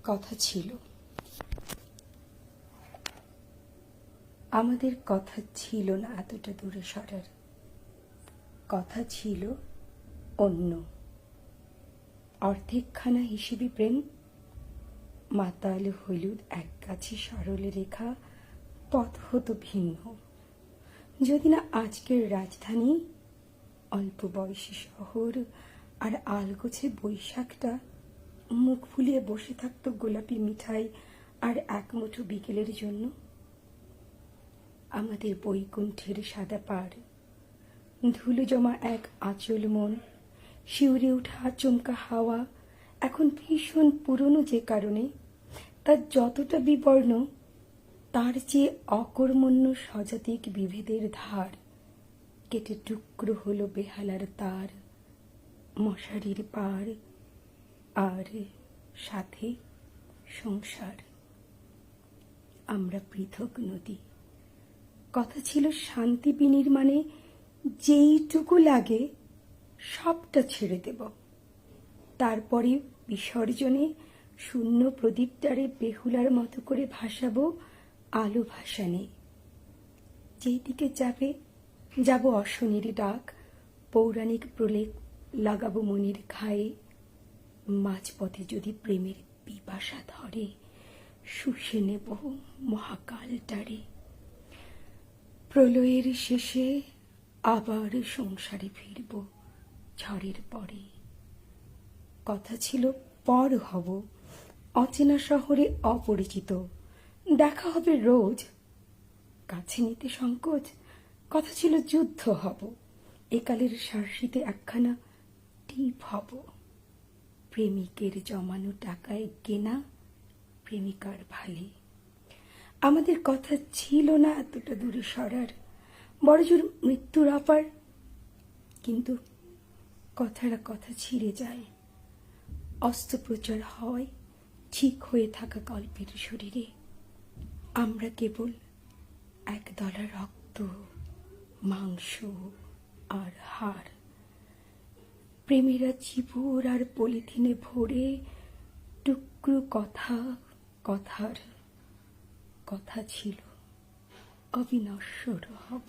কথা ছিল, আমাদের কথা ছিল না এতটা দূরে সরার। কথা ছিল অন্য, অর্ধেকখানা হিসেবে প্রেম, মাতাল হলুদ এক গাছি সরল রেখা, পথ হতো ভিন্ন। যদি না আজকের রাজধানী, অল্প বয়সী শহর আর আলগোছে বৈশাখটা মুখ ফুলিয়ে বসে থাকতো গোলাপি মিঠাই আর এক মুঠো বিকেলের জন্য। আমাদের বৈকুণ্ঠের সাদা পাড়, ধুলো জমা এক আঁচল মন, শিউরে ওঠা আচমকা হাওয়া এখন ভীষণ পুরনো, যে কারণে তার যতটা বিবর্ণ তার চেয়ে অকর্মণ্য সজাতিক বিভেদের ধার কেটে টুকরো হলো বেহালার তার, মশারির পার আর সাথে সংসার। আমরা পৃথক নদী। কথা ছিল শান্তি বিনির্মাণে যেইটুকু লাগে সবটা ছেড়ে দেব, তারপরে বিসর্জনে শূন্য প্রদীপটারে বেহুলার মতো করে ভাসাবো আলো ভাসানে। যেদিকে যাবে যাব অশনির ডাক, পৌরাণিক প্রলেপ লাগাবো মনের ঘায়ে। মাঝপথে যদি প্রেমের পিপাসা ধরে শুষে নেব মহাকালটারে। প্রলয়ের শেষে আবার সংসারে ফিরব ঝড়ের পরে। কথা ছিল পর হব, অচেনা শহরে অপরিচিত, দেখা হবে রোজ, কাছে নিতে সংকোচ। কথা ছিল যুদ্ধ হব, একালের শার্সিতে একখানা টিপ হব, প্রেমিকের জমানো টাকায় কেনা প্রেমিকার ভালে। আমাদের কথা ছিল না এতটা দূরে সরার, বড়জোর মৃত্যুর অপার, কিন্তু কথাটা কথা ছিঁড়ে যায়, অস্ত্রোপচার হয় ঠিক হয়ে থাকা গল্পের শরীরে। আমরা কেবল একদলা রক্ত, মাংস আর হাড়। প্রেমীরা চিবুর আর পলিথিনে ভরে টুকরো কথা, কথার কথা ছিল অবিনশ্বর হব।